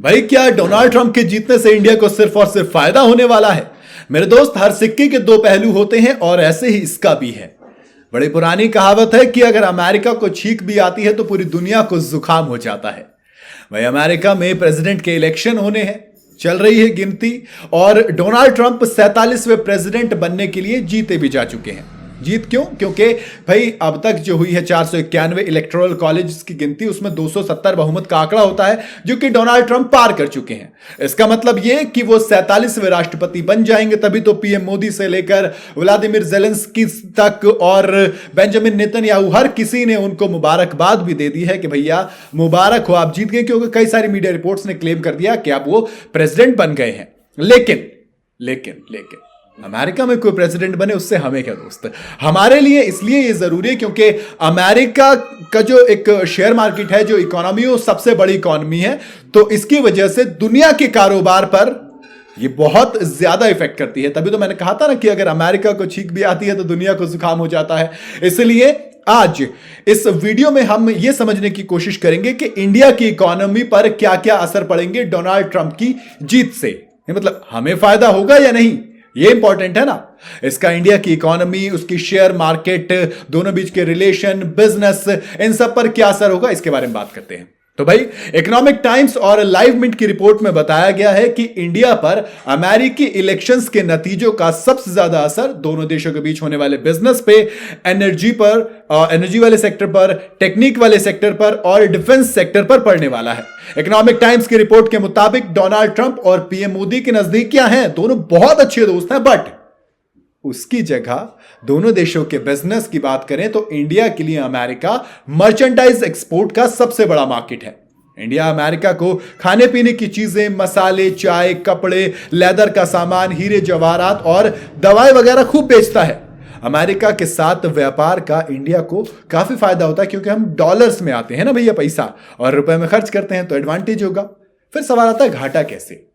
भाई क्या Donald Trump के जीतने से इंडिया को सिर्फ और सिर्फ फायदा होने वाला है? मेरे दोस्त, हर सिक्के के दो पहलू होते हैं और ऐसे ही इसका भी है। बड़ी पुरानी कहावत है कि अगर अमेरिका को छींक भी आती है तो पूरी दुनिया को जुकाम हो जाता है। भाई अमेरिका में प्रेसिडेंट के इलेक्शन होने हैं, चल रही है गिनती और डोनाल्ड ट्रंप 47वें प्रेसिडेंट बनने के लिए जीते भी जा चुके हैं। जीत क्यों? क्योंकि भाई अब तक जो हुई है 491 इलेक्टोरल कॉलेज की गिनती, उसमें 270 बहुमत का आंकड़ा होता है जो कि डोनाल्ड ट्रंप पार कर चुके हैं। इसका मतलब यह कि वो 47वें राष्ट्रपति बन जाएंगे, तभी तो पीएम मोदी से लेकर व्लादिमीर जेलेंस्की तक और बेंजामिन नेतन्याहू हर किसी ने उनको मुबारकबाद भी दे दी है कि भैया मुबारक हो, आप जीत गए। क्योंकि कई सारी मीडिया रिपोर्ट्स ने क्लेम कर दिया कि आप वो प्रेसिडेंट बन गए हैं। लेकिन लेकिन लेकिन अमेरिका में कोई प्रेसिडेंट बने उससे हमें क्या दोस्त। हमारे लिए इसलिए ये जरूरी है क्योंकि अमेरिका का जो एक शेयर मार्केट है, जो इकोनॉमी, वो सबसे बड़ी इकोनॉमी है, तो इसकी वजह से दुनिया के कारोबार पर ये बहुत ज्यादा इफेक्ट करती है। तभी तो मैंने कहा था ना कि अगर अमेरिका को छींक भी आती है तो दुनिया को जुकाम हो जाता है। इसलिए आज इस वीडियो में हम यह समझने की कोशिश करेंगे कि इंडिया की इकोनॉमी पर क्या क्या असर पड़ेंगे डोनाल्ड ट्रंप की जीत से। मतलब हमें फायदा होगा या नहीं, ये इंपॉर्टेंट है ना। इसका इंडिया की इकोनॉमी, उसकी शेयर मार्केट, दोनों बीच के रिलेशन, बिजनेस, इन सब पर क्या असर होगा, इसके बारे में बात करते हैं। तो भाई इकोनॉमिक टाइम्स और लाइव मिंट की रिपोर्ट में बताया गया है कि इंडिया पर अमेरिकी इलेक्शंस के नतीजों का सबसे ज्यादा असर दोनों देशों के बीच होने वाले बिजनेस पे, एनर्जी पर, एनर्जी वाले सेक्टर पर, टेक्निक वाले सेक्टर पर और डिफेंस सेक्टर पर पड़ने वाला है। इकोनॉमिक टाइम्स की रिपोर्ट के मुताबिक डोनाल्ड ट्रंप और पीएम मोदी की नजदीकियां हैं, दोनों बहुत अच्छे दोस्त हैं, बट उसकी जगह दोनों देशों के बिजनेस की बात करें तो इंडिया के लिए अमेरिका मर्चेंडाइज एक्सपोर्ट का सबसे बड़ा मार्केट है। इंडिया अमेरिका को खाने पीने की चीजें, मसाले, चाय, कपड़े, लेदर का सामान, हीरे जवाहरात और दवाएं वगैरह खूब बेचता है। अमेरिका के साथ व्यापार का इंडिया को काफी फायदा होता है क्योंकि हम डॉलर्स में आते हैं ना भैया पैसा, और रुपए में खर्च करते हैं तो एडवांटेज होगा। फिर सवाल आता है घाटा कैसे।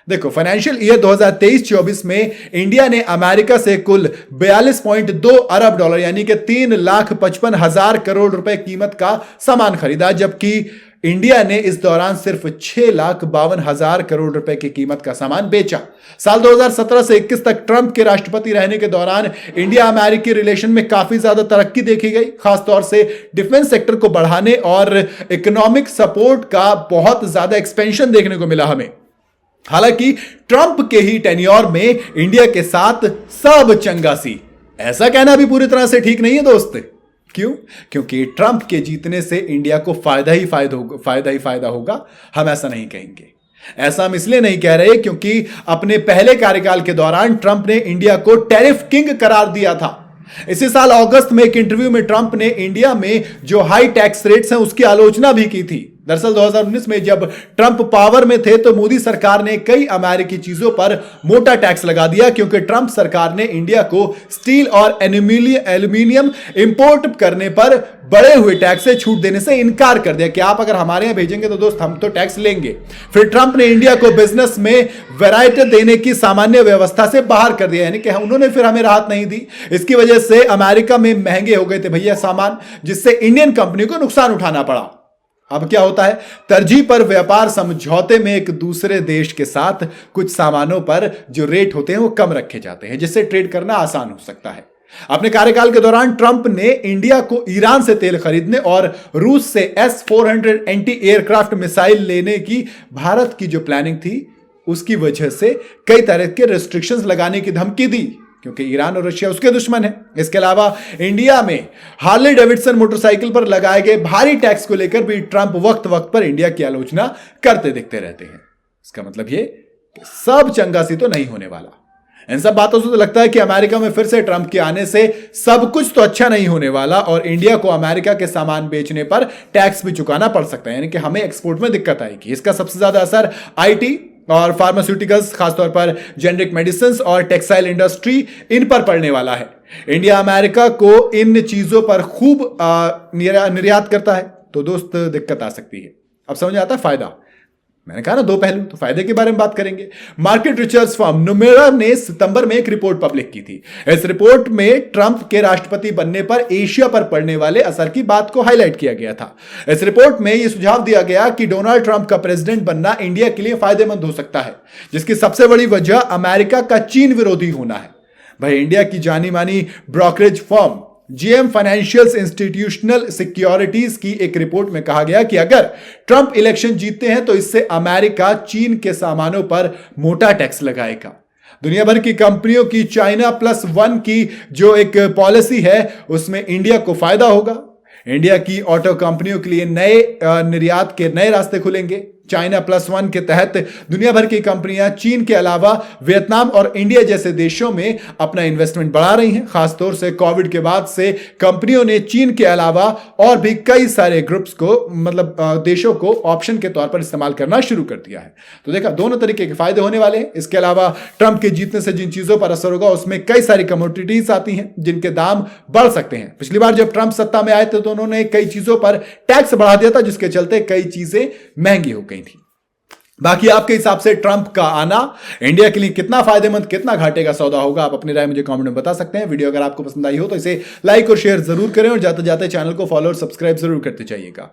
देखो, फाइनेंशियल ईयर 2023-24 में इंडिया ने अमेरिका से कुल 42.2 अरब डॉलर यानी कि 3,55,000 करोड़ रुपए कीमत का सामान खरीदा, जबकि इंडिया ने इस दौरान सिर्फ 6,52,000 करोड़ रुपए की कीमत का सामान बेचा। साल 2017 से 21 तक ट्रंप के राष्ट्रपति रहने के दौरान इंडिया अमेरिकी रिलेशन में काफी ज्यादा तरक्की देखी गई, खासतौर से डिफेंस सेक्टर को बढ़ाने और इकोनॉमिक सपोर्ट का बहुत ज्यादा एक्सपेंशन देखने को मिला हमें। हालांकि ट्रंप के ही टेन्योर में इंडिया के साथ सब चंगा सी, ऐसा कहना भी पूरी तरह से ठीक नहीं है दोस्त। क्यों? क्योंकि ट्रंप के जीतने से इंडिया को फायदा ही फायदा होगा, हम ऐसा नहीं कहेंगे। ऐसा हम इसलिए नहीं कह रहे क्योंकि अपने पहले कार्यकाल के दौरान ट्रंप ने इंडिया को टैरिफ किंग करार दिया था। इसी साल अगस्त में एक इंटरव्यू में ट्रंप ने इंडिया में जो हाई टैक्स रेट्स हैं उसकी आलोचना भी की थी। दरअसल 2019 में जब ट्रंप पावर में थे तो मोदी सरकार ने कई अमेरिकी चीजों पर मोटा टैक्स लगा दिया क्योंकि ट्रंप सरकार ने इंडिया को स्टील और एल्यूमिनियम इंपोर्ट करने पर बढ़े हुए टैक्स से छूट देने से इनकार कर दिया कि आप अगर हमारे यहां भेजेंगे तो दोस्त हम तो टैक्स लेंगे। फिर ट्रंप ने इंडिया को बिजनेस में वैरायटी देने की सामान्य व्यवस्था से बाहर कर दिया, यानी कि उन्होंने फिर हमें राहत नहीं दी। इसकी वजह से अमेरिका में महंगे हो गए थे भैया सामान, जिससे इंडियन कंपनी को नुकसान उठाना पड़ा। अब क्या होता है, तरजीह पर व्यापार समझौते में एक दूसरे देश के साथ कुछ सामानों पर जो रेट होते हैं वो कम रखे जाते हैं, जिससे ट्रेड करना आसान हो सकता है। अपने कार्यकाल के दौरान ट्रंप ने इंडिया को ईरान से तेल खरीदने और रूस से S-400 एंटी एयरक्राफ्ट मिसाइल लेने की भारत की जो प्लानिंग थी उसकी वजह से कई तरह के रेस्ट्रिक्शंस लगाने की धमकी दी क्योंकि ईरान और रशिया उसके दुश्मन है। इसके अलावा इंडिया में हार्ले डेविडसन मोटरसाइकिल पर लगाए गए भारी टैक्स को लेकर भी ट्रंप वक्त वक्त पर इंडिया की आलोचना करते दिखते रहते हैं। इसका मतलब ये कि सब चंगा सी तो नहीं होने वाला। इन सब बातों से तो लगता है कि अमेरिका में फिर से ट्रंप के आने से सब कुछ तो अच्छा नहीं होने वाला और इंडिया को अमेरिका के सामान बेचने पर टैक्स भी चुकाना पड़ सकता है, यानी कि हमें एक्सपोर्ट में दिक्कत आएगी। इसका सबसे ज्यादा असर आईटी और फार्मास्यूटिकल्स, खासतौर पर जेनरिक मेडिसिन और टेक्सटाइल इंडस्ट्री, इन पर पड़ने वाला है। इंडिया अमेरिका को इन चीजों पर खूब निर्यात करता है, तो दोस्त दिक्कत आ सकती है। अब समझ आता है फायदा। मैंने कहा ना दो पहलू, तो फायदे के बारे में बात करेंगे। मार्केट रिसर्च फर्म नुमेरा ने सितंबर में एक रिपोर्ट पब्लिक की थी। इस रिपोर्ट में ट्रंप के राष्ट्रपति बनने पर एशिया पर पड़ने वाले असर की बात को हाईलाइट किया गया था। इस रिपोर्ट में यह सुझाव दिया गया कि डोनाल्ड ट्रंप का प्रेसिडेंट बनना इंडिया के लिए फायदेमंद हो सकता है, जिसकी सबसे बड़ी वजह अमेरिका का चीन विरोधी होना है। भाई, इंडिया की जानी मानी brokerage firm GM financial institutional securities की एक रिपोर्ट में कहा गया कि अगर ट्रंप इलेक्शन जीतते हैं तो इससे अमेरिका चीन के सामानों पर मोटा टैक्स लगाएगा। दुनिया भर की कंपनियों की China+1 की जो एक पॉलिसी है उसमें इंडिया को फायदा होगा। इंडिया की ऑटो कंपनियों के लिए नए निर्यात के नए रास्ते खुलेंगे। China+1 के तहत दुनिया भर की कंपनियां चीन के अलावा वियतनाम और इंडिया जैसे देशों में अपना इन्वेस्टमेंट बढ़ा रही हैं। खासतौर से कोविड के बाद से कंपनियों ने चीन के अलावा और भी कई सारे ग्रुप्स को देशों को ऑप्शन के तौर पर इस्तेमाल करना शुरू कर दिया है। तो देखा, दोनों तरीके के फायदे होने वाले हैं। इसके अलावा ट्रंप के जीतने से जिन चीजों पर असर होगा उसमें कई सारी कमोडिटीज आती हैं जिनके दाम बढ़ सकते हैं। पिछली बार जब ट्रंप सत्ता में आए थे तो उन्होंने कई चीजों पर टैक्स बढ़ा दिया था, जिसके चलते कई चीजें महंगी हो गई थी। बाकी आपके हिसाब से ट्रंप का आना इंडिया के लिए कितना फायदेमंद, कितना घाटे का सौदा होगा, आप अपनी राय मुझे कमेंट में बता सकते हैं। वीडियो अगर आपको पसंद आई हो तो इसे लाइक और शेयर जरूर करें और जाते जाते चैनल को फॉलो और सब्सक्राइब जरूर करते जाइएगा।